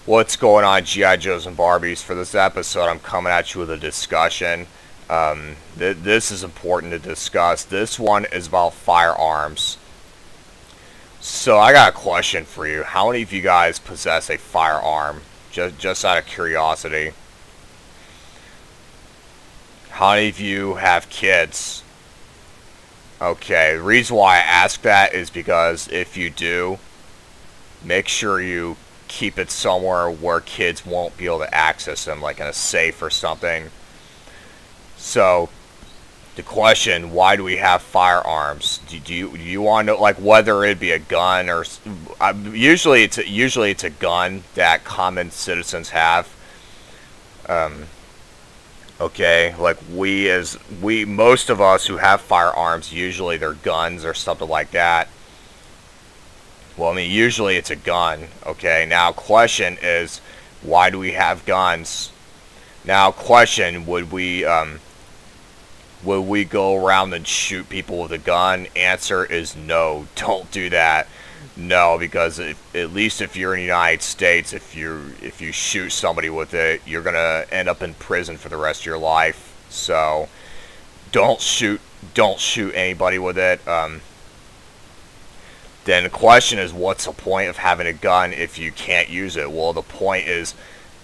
What's going on, G.I. Joes and Barbies? For this episode, I'm coming at you with a discussion. This is important to discuss. This one is about firearms. So I got a question for you. How many of you guys possess a firearm? Just out of curiosity. How many of you have kids? Okay, the reason why I ask that is because if you do, make sure you keep it somewhere where kids won't be able to access them, like in a safe or something. So, the question, why do we have firearms? Do you want to know, like, whether it be a gun or usually it's a gun that common citizens have. Okay, like most of us who have firearms, usually they're guns or something like that. Well, I mean, usually it's a gun, okay? Now, question is, why do we have guns? Now, question, would we go around and shoot people with a gun? Answer is no, don't do that. No, because at least if you're in the United States, if you shoot somebody with it, you're going to end up in prison for the rest of your life. So, don't shoot anybody with it. Then the question is, what's the point of having a gun if you can't use it? Well, the point is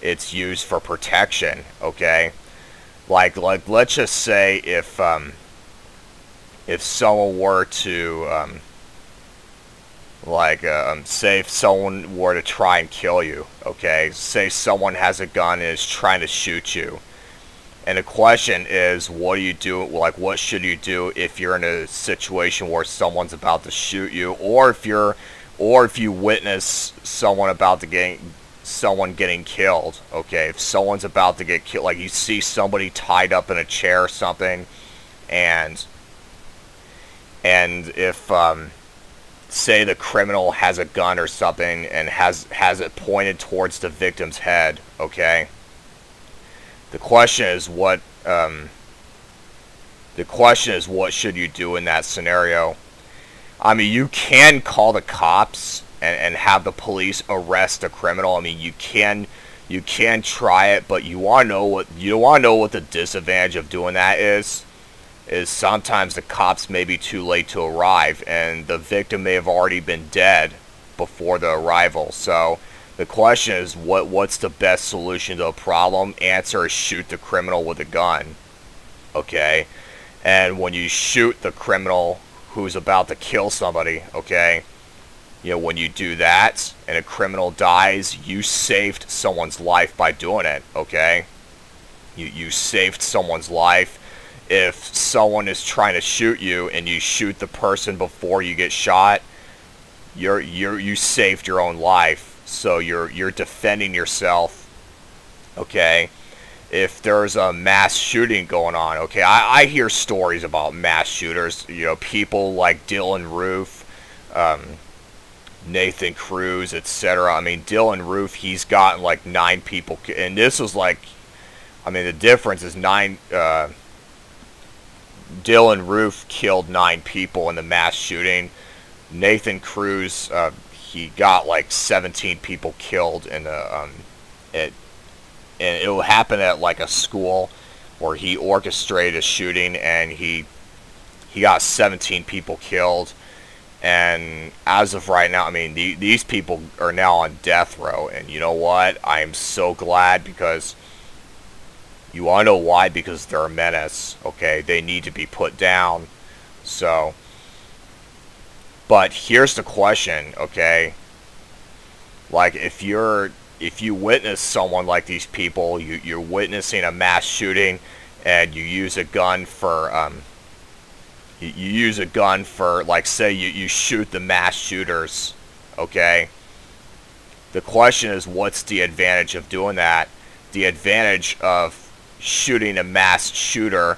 it's used for protection, okay? Like let's just say if someone were to say if someone were to try and kill you, okay? Say someone has a gun and is trying to shoot you. And the question is, what do you do? Like, what should you do if you're in a situation where someone's about to shoot you, or if you witness someone getting killed? Okay, if someone's about to get killed, like you see somebody tied up in a chair or something, and if say the criminal has a gun or something and has it pointed towards the victim's head, okay? The question is what should you do in that scenario? I mean, you can call the cops and have the police arrest the criminal. I mean, you can try it, but you want to know what the disadvantage of doing that is sometimes the cops may be too late to arrive and the victim may have already been dead before the arrival. So the question is, what's the best solution to a problem? Answer is shoot the criminal with a gun. Okay? And when you shoot the criminal who's about to kill somebody, okay, you know, when you do that and a criminal dies, you saved someone's life by doing it, okay? You saved someone's life. If someone is trying to shoot you and you shoot the person before you get shot, you saved your own life. So you're defending yourself, okay? If there's a mass shooting going on, okay? I hear stories about mass shooters, you know, people like Dylan Roof, Nathan Cruz, etc. I mean, Dylan Roof, he's gotten like 9 people, and this was like, I mean, the difference is Dylan Roof killed 9 people in the mass shooting. Nathan Cruz, he got like 17 people killed in the and it will happen at like a school where he orchestrated a shooting and he got 17 people killed. And as of right now, I mean, these people are now on death row, and you know what? I am so glad, because you want to know why? Because they're a menace, okay? They need to be put down. So, but here's the question, okay? Like, if you witness someone like these people, you're witnessing a mass shooting, and you use a gun for, like, say you shoot the mass shooters, okay? The question is, what's the advantage of doing that? The advantage of shooting a mass shooter,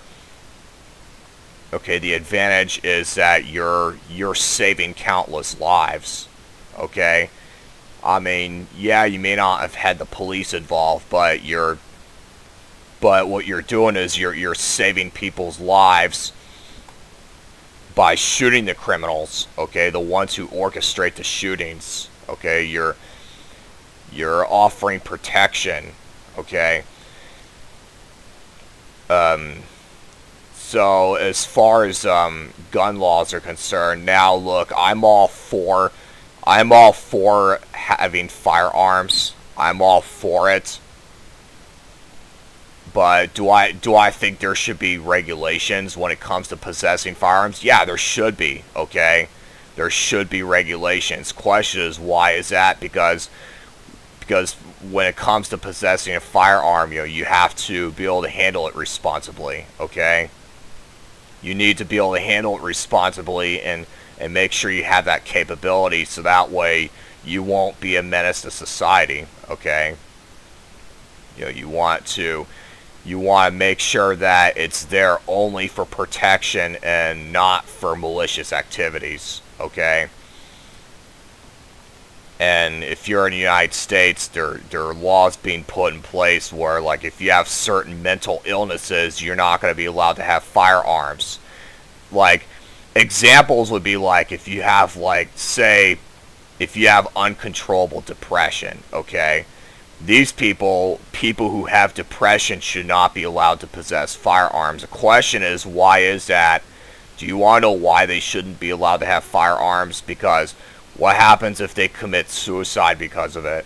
okay, the advantage is that you're saving countless lives, okay? I mean, yeah, you may not have had the police involved, but what you're doing is you're saving people's lives by shooting the criminals, okay, the ones who orchestrate the shootings, okay, You're offering protection, okay? So as far as gun laws are concerned, now look, I'm all for having firearms. I'm all for it. But do I think there should be regulations when it comes to possessing firearms? Yeah, there should be, okay? There should be regulations. Question is, why is that? Because when it comes to possessing a firearm, you have to be able to handle it responsibly, okay? You need to be able to handle it responsibly and make sure you have that capability, so that way you won't be a menace to society, okay? You want to make sure that it's there only for protection and not for malicious activities, okay? And if you're in the United States, there are laws being put in place where, like, if you have certain mental illnesses, you're not going to be allowed to have firearms. Like, examples would be like if you have, like, say, if you have uncontrollable depression, okay? These people who have depression should not be allowed to possess firearms. The question is, why is that? Do you want to know why they shouldn't be allowed to have firearms? Because what happens if they commit suicide because of it?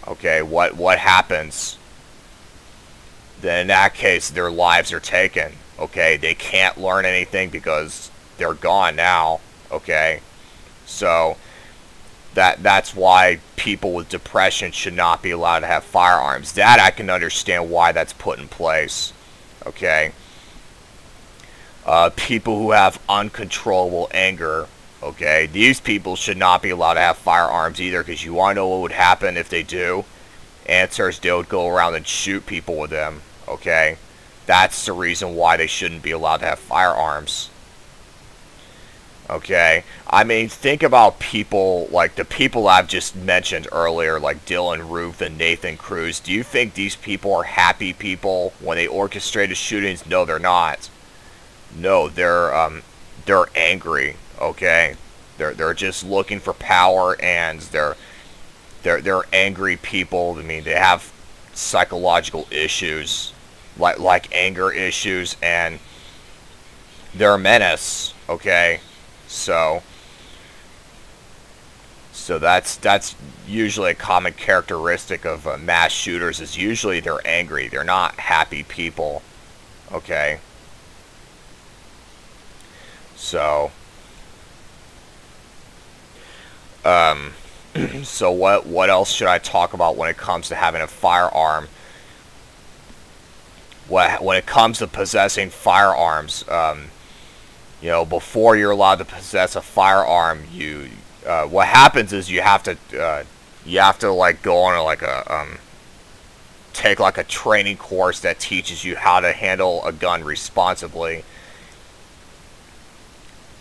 Okay, what happens? Then in that case, their lives are taken. Okay, they can't learn anything because they're gone now. Okay, so that's why people with depression should not be allowed to have firearms. That I can understand why that's put in place. Okay, people who have uncontrollable anger. Okay, these people should not be allowed to have firearms either, because you want to know what would happen if they do? Answer is they would go around and shoot people with them. Okay, that's the reason why they shouldn't be allowed to have firearms. Okay, I mean, think about people like the people I've just mentioned earlier, like Dylan Roof and Nathan Cruz. Do you think these people are happy people when they orchestrated shootings? No, they're not. No, they're angry. Okay, they're just looking for power, and they're angry people. I mean, they have psychological issues, like anger issues, and they're a menace. Okay, so that's usually a common characteristic of mass shooters. Is usually they're angry. They're not happy people. Okay, so. So what else should I talk about when it comes to having a firearm? When it comes to possessing firearms, before you're allowed to possess a firearm, what happens is you have to like go on like a take like a training course that teaches you how to handle a gun responsibly.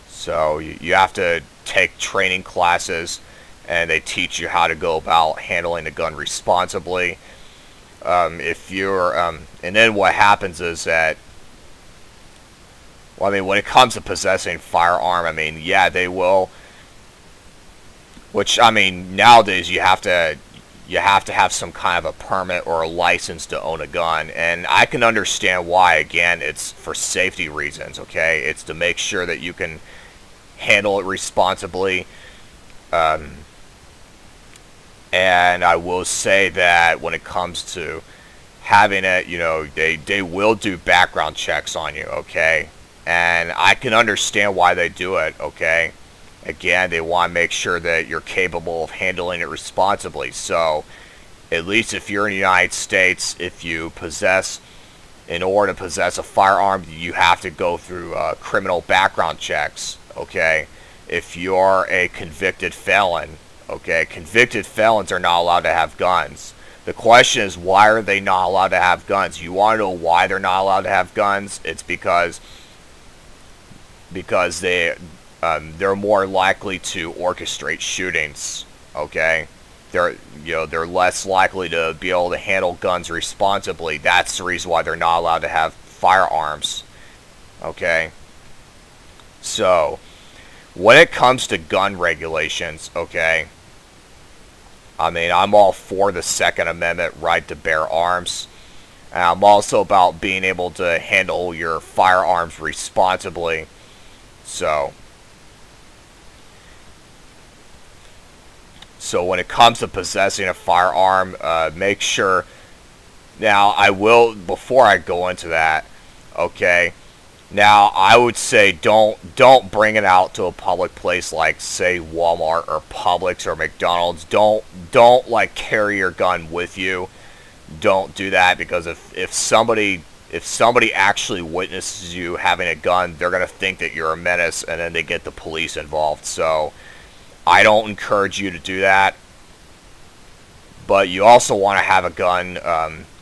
So you have to take training classes, and they teach you how to go about handling a gun responsibly. If you're, and then what happens is that, well, I mean, when it comes to possessing a firearm, I mean, yeah, they will. Which, I mean, nowadays you have to have some kind of a permit or a license to own a gun, and I can understand why. Again, it's for safety reasons. Okay, it's to make sure that you can handle it responsibly. And I will say that when it comes to having it, they will do background checks on you, okay? And I can understand why they do it, okay? Again, they want to make sure that you're capable of handling it responsibly. So, at least if you're in the United States, in order to possess a firearm, you have to go through criminal background checks, okay? If you're a convicted felon, okay, convicted felons are not allowed to have guns. The question is, why are they not allowed to have guns? You want to know why they're not allowed to have guns? It's because they're more likely to orchestrate shootings. Okay, they're less likely to be able to handle guns responsibly. That's the reason why they're not allowed to have firearms. Okay, so when it comes to gun regulations, okay, I mean, I'm all for the Second Amendment right to bear arms. And I'm also about being able to handle your firearms responsibly. So when it comes to possessing a firearm, make sure. Now, I will, before I go into that, okay, now I would say don't bring it out to a public place like, say, Walmart or Publix or McDonald's. Don't like carry your gun with you. Don't do that, because if somebody actually witnesses you having a gun, they're going to think that you're a menace, and then they get the police involved. So I don't encourage you to do that. But you also want to have a gun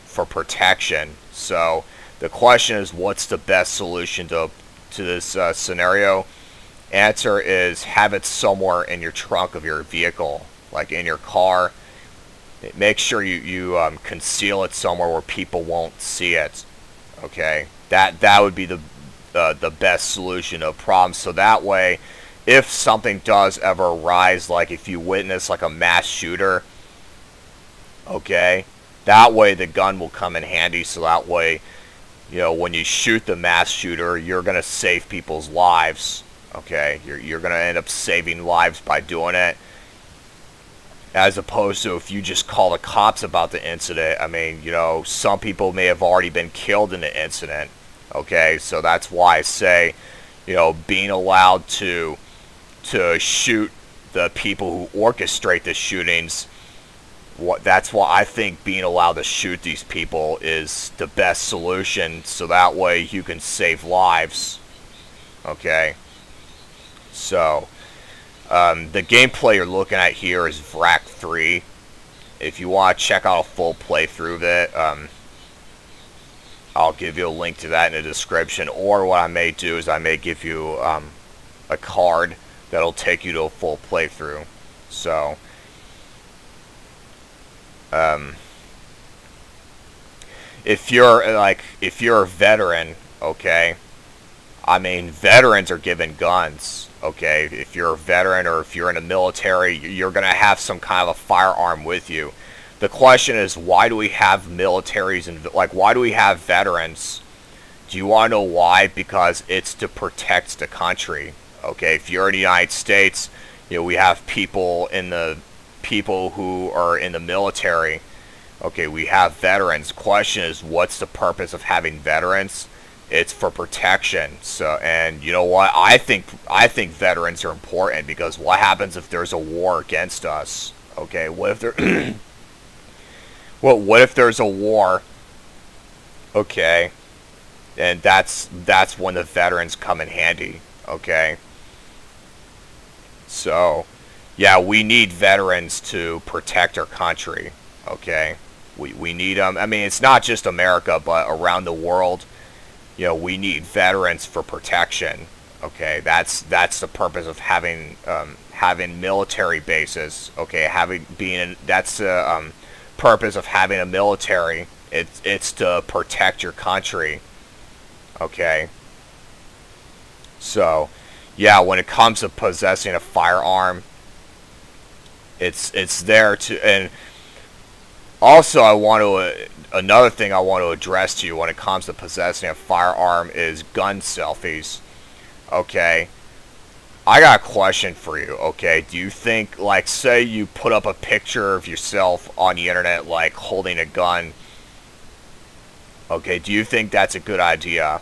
for protection. So the question is, what's the best solution to this scenario? Answer is, have it somewhere in your trunk of your vehicle, like in your car. Make sure you conceal it somewhere where people won't see it. Okay, that would be the best solution to a problem. So that way, if something does ever arise, like if you witness like a mass shooter, okay, that way the gun will come in handy. So that way, you know, when you shoot the mass shooter, you're gonna save people's lives. Okay, you're gonna end up saving lives by doing it, as opposed to if you just call the cops about the incident. I mean, you know, some people may have already been killed in the incident. Okay, so that's why I say, you know, being allowed to shoot the people who orchestrate the shootings, that's why I think being allowed to shoot these people is the best solution, so that way you can save lives. Okay, so the gameplay you're looking at here is VRAC 3. If you want to check out a full playthrough of it, I'll give you a link to that in the description. Or what I may do is I may give you a card that'll take you to a full playthrough. So if you're a veteran, okay, I mean, veterans are given guns. Okay, if you're a veteran or if you're in the military, you're going to have some kind of a firearm with you. The question is, why do we have militaries and, like, why do we have veterans? Do you want to know why? Because it's to protect the country. Okay, if you're in the United States, you know, we have people who are in the military. Okay, we have veterans. The question is, what's the purpose of having veterans? It's for protection. So, and you know what? I think veterans are important, because what happens if there's a war against us? Okay, what if there what if there's a war? Okay, and that's when the veterans come in handy. Okay, so yeah, we need veterans to protect our country. Okay, we need them. I mean, it's not just America, but around the world. You know, we need veterans for protection. Okay, that's the purpose of having military bases. Okay, that's the purpose of having a military. It's to protect your country. Okay. So, yeah, when it comes to possessing a firearm, it's there to. And also, another thing I want to address to you when it comes to possessing a firearm is gun selfies. Okay, I got a question for you. Okay, do you think, like, say you put up a picture of yourself on the internet, like, holding a gun. Okay, do you think that's a good idea?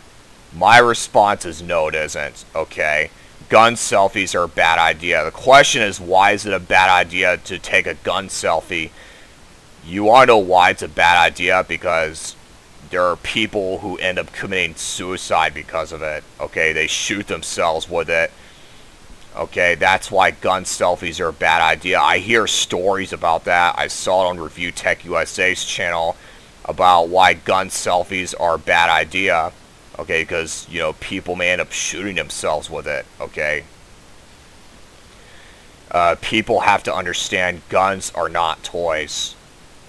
My response is no, it isn't. Okay, gun selfies are a bad idea. The question is, why is it a bad idea to take a gun selfie? You want to know why it's a bad idea? Because there are people who end up committing suicide because of it. Okay, they shoot themselves with it. Okay, that's why gun selfies are a bad idea. I hear stories about that. I saw it on Review Tech USA's channel about why gun selfies are a bad idea. Okay, because, you know, people may end up shooting themselves with it. Okay, people have to understand guns are not toys.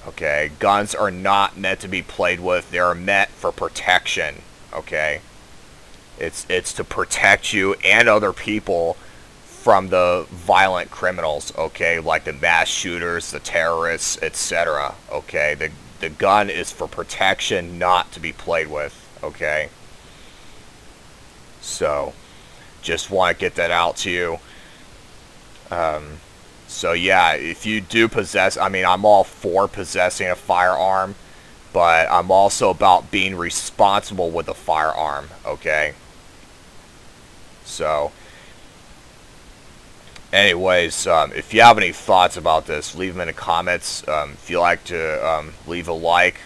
Okay, guns are not meant to be played with. They're meant for protection. Okay, it's to protect you and other people from the violent criminals, okay, like the mass shooters, the terrorists, etc. Okay, the gun is for protection, not to be played with. Okay, so just want to get that out to you. So yeah, if you do possess, I mean, I'm all for possessing a firearm, but I'm also about being responsible with a firearm. Okay, so anyways, if you have any thoughts about this, leave them in the comments. If you like to leave a like,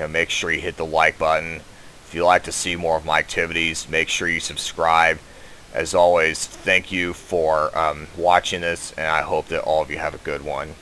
make sure you hit the like button. If you like to see more of my activities, make sure you subscribe. As always, thank you for watching this, and I hope that all of you have a good one.